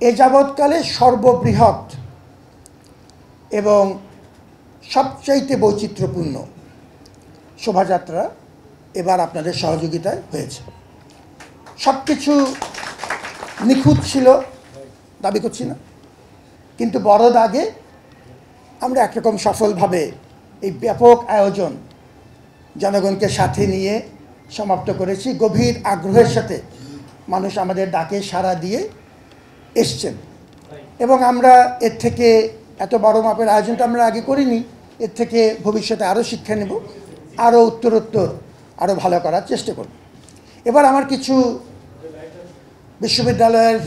এ যাবৎকালে সর্ববৃহৎ এবং সবচাইতে বৈচিত্র্যপূর্ণ শোভাযাত্রা এবার আপনাদের সহযোগিতায় হয়েছে। সব কিছু নিখুঁত ছিল, দাবি করছি না, কিন্তু বড় দাগে আমরা একরকম সফলভাবে এই ব্যাপক আয়োজন জনগণকে সাথে নিয়ে সমাপ্ত করেছি। গভীর আগ্রহের সাথে মানুষ আমাদের ডাকে সাড়া দিয়ে এসছেন এবং আমরা এর থেকে এত বড় মাপের আয়োজনটা আমরা আগে করিনি। এর থেকে ভবিষ্যতে আরও শিক্ষা নেব, আরও উত্তরোত্তর আরও ভালো করার চেষ্টা করব। এবার আমার কিছু বিশ্ববিদ্যালয়ের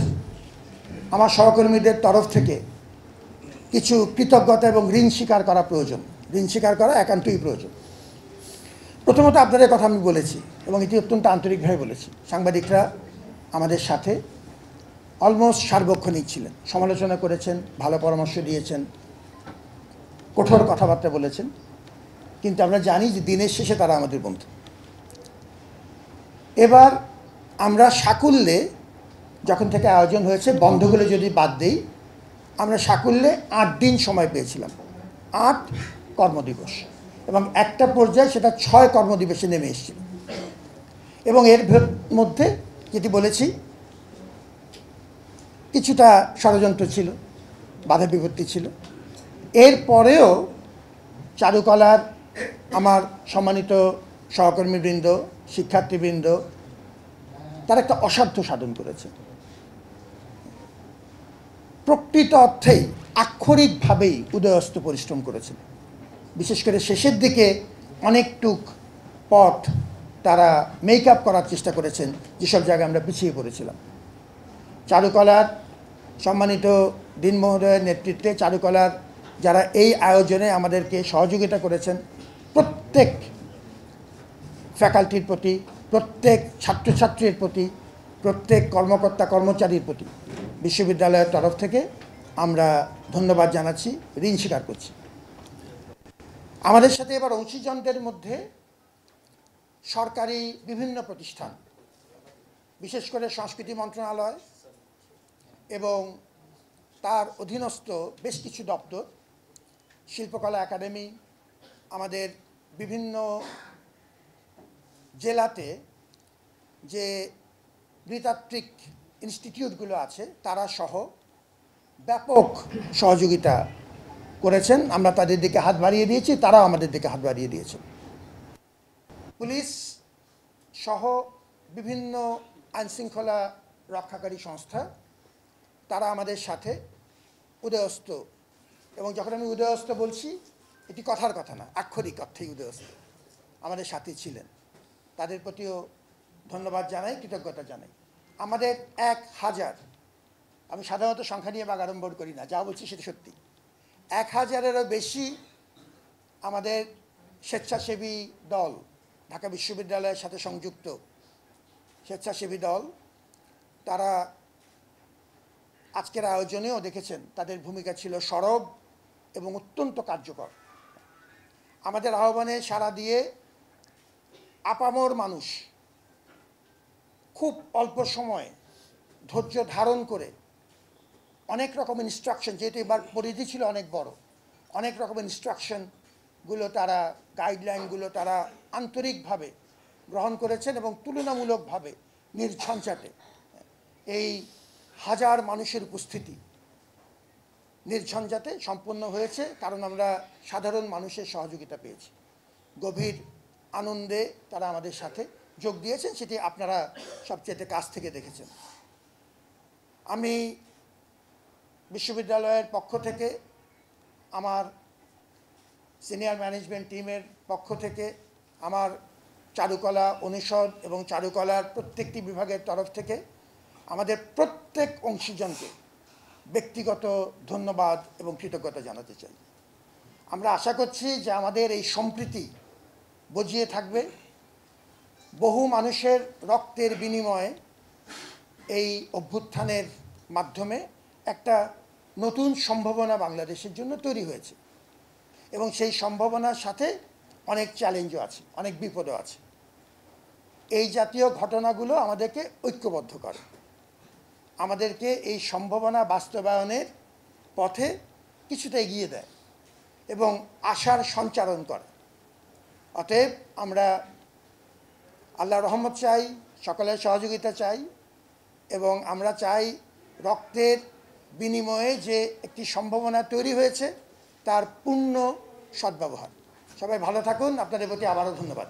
আমার সহকর্মীদের তরফ থেকে কিছু কৃতজ্ঞতা এবং ঋণ স্বীকার করা প্রয়োজন। ঋণ স্বীকার করা একান্তই প্রয়োজন। প্রথমত আপনাদের কথা আমি বলেছি এবং এটি অত্যন্ত আন্তরিকভাবে বলেছি। সাংবাদিকরা আমাদের সাথে অলমোস্ট সার্বক্ষণিক ছিলেন, সমালোচনা করেছেন, ভালো পরামর্শ দিয়েছেন, কঠোর কথাবার্তা বলেছেন, কিন্তু আমরা জানি যে দিনের শেষে তারা আমাদের বন্ধু। এবার আমরা সাকুল্যে যখন থেকে আয়োজন হয়েছে, বন্ধগুলো যদি বাদ দেই, আমরা সাকুল্যে 8 দিন সময় পেয়েছিলাম, 8 কর্মদিবস, এবং একটা পর্যায়ে সেটা 6 কর্মদিবসে নেমে এসেছিল। এবং এর মধ্যে যেটি বলেছি, কিছুটা ষড়যন্ত্র ছিল, বাধা বিপত্তি ছিল। এরপরেও চারুকলার আমার সম্মানিত সহকর্মীবৃন্দ, শিক্ষার্থীবৃন্দ, তারা একটা অসাধ্য সাধন করেছে। প্রকৃত অর্থেই আক্ষরিকভাবেই উদয়স্ত পরিশ্রম করেছেন। বিশেষ করে শেষের দিকে অনেকটুক পথ তারা মেকআপ করার চেষ্টা করেছেন যেসব জায়গায় আমরা পিছিয়ে পড়েছিলাম। চারুকলার সম্মানিত দিন মহোদয়ের নেতৃত্বে চারুকলার যারা এই আয়োজনে আমাদেরকে সহযোগিতা করেছেন, প্রত্যেক ফ্যাকাল্টির প্রতি, প্রত্যেক ছাত্রছাত্রীর প্রতি, প্রত্যেক কর্মকর্তা কর্মচারীর প্রতি বিশ্ববিদ্যালয়ের তরফ থেকে আমরা ধন্যবাদ জানাচ্ছি, ঋণ স্বীকার করছি। আমাদের সাথে এবার অংশীজনদের মধ্যে সরকারি বিভিন্ন প্রতিষ্ঠান, বিশেষ করে সংস্কৃতি মন্ত্রণালয় এবং তার অধীনস্থ বেশ কিছু দপ্তর, শিল্পকলা একাডেমি, আমাদের বিভিন্ন জেলাতে যে নৃতাত্ত্বিক ইনস্টিটিউটগুলো আছে তারা সহ ব্যাপক সহযোগিতা করেছেন। আমরা তাদের দিকে হাত বাড়িয়ে দিয়েছি, তারাও আমাদের দিকে হাত বাড়িয়ে দিয়েছেন। পুলিশ সহ বিভিন্ন আইনশৃঙ্খলা রক্ষাকারী সংস্থা তারা আমাদের সাথে উদয়স্ত, এবং যখন আমি উদয়স্ত বলছি এটি কথার কথা না, আক্ষরিক অর্থেই উদয়স্ত আমাদের সাথে ছিলেন। তাদের প্রতিও ধন্যবাদ জানাই, কৃতজ্ঞতা জানাই। আমাদের 1000, আমি সাধারণত সংখ্যা নিয়ে বাগাড়ম্বর করি না, যা বলছি সেটা সত্যি, 1000-এরও বেশি আমাদের স্বেচ্ছাসেবী দল, ঢাকা বিশ্ববিদ্যালয়ের সাথে সংযুক্ত স্বেচ্ছাসেবী দল, তারা আজকের আয়োজনেও দেখেছেন তাদের ভূমিকা ছিল সরব এবং অত্যন্ত কার্যকর। আমাদের আহ্বানে সাড়া দিয়ে আপামর মানুষ খুব অল্প সময়ে ধৈর্য ধারণ করে অনেক রকম ইনস্ট্রাকশন, যেহেতু এবার পরিধি ছিল অনেক বড়, অনেক রকম ইনস্ট্রাকশনগুলো তারা, গাইডলাইনগুলো তারা আন্তরিকভাবে গ্রহণ করেছেন এবং তুলনামূলকভাবে নির্ঝঞ্ঝাটে এই 1000 মানুষের উপস্থিতি নির্ঝঞ্ঝাটে সম্পন্ন হয়েছে, কারণ আমরা সাধারণ মানুষের সহযোগিতা পেয়েছি। গভীর আনন্দে তারা আমাদের সাথে যোগ দিয়েছেন, সেটি আপনারা সবচেয়ে কাছ থেকে দেখেছেন। আমি বিশ্ববিদ্যালয়ের পক্ষ থেকে, আমার সিনিয়র ম্যানেজমেন্ট টিমের পক্ষ থেকে, আমার চারুকলা অনুষদ এবং চারুকলার প্রত্যেকটি বিভাগের তরফ থেকে আমাদের প্রত্যেক অংশীজনকে ব্যক্তিগত ধন্যবাদ এবং কৃতজ্ঞতা জানাতে চাই। আমরা আশা করছি যে আমাদের এই সম্প্রীতি বজিয়ে থাকবে। বহু মানুষের রক্তের বিনিময়ে এই অভ্যুত্থানের মাধ্যমে একটা নতুন সম্ভাবনা বাংলাদেশের জন্য তৈরি হয়েছে, এবং সেই সম্ভাবনার সাথে অনেক চ্যালেঞ্জও আছে, অনেক বিপদও আছে। এই জাতীয় ঘটনাগুলো আমাদেরকে ঐক্যবদ্ধ করে। আমাদেরকে এই সম্ভাবনা বাস্তবায়নের পথে কিছুটা এগিয়ে দেয় এবং আশার সঞ্চারণ করে। অতএব আমরা আল্লাহর রহমত চাই, সকলের সহযোগিতা চাই এবং আমরা চাই রক্তের বিনিময়ে যে একটি সম্ভাবনা তৈরি হয়েছে তার পূর্ণ সদ্ব্যবহার। সবাই ভালো থাকুন, আপনাদের প্রতি আবারও ধন্যবাদ।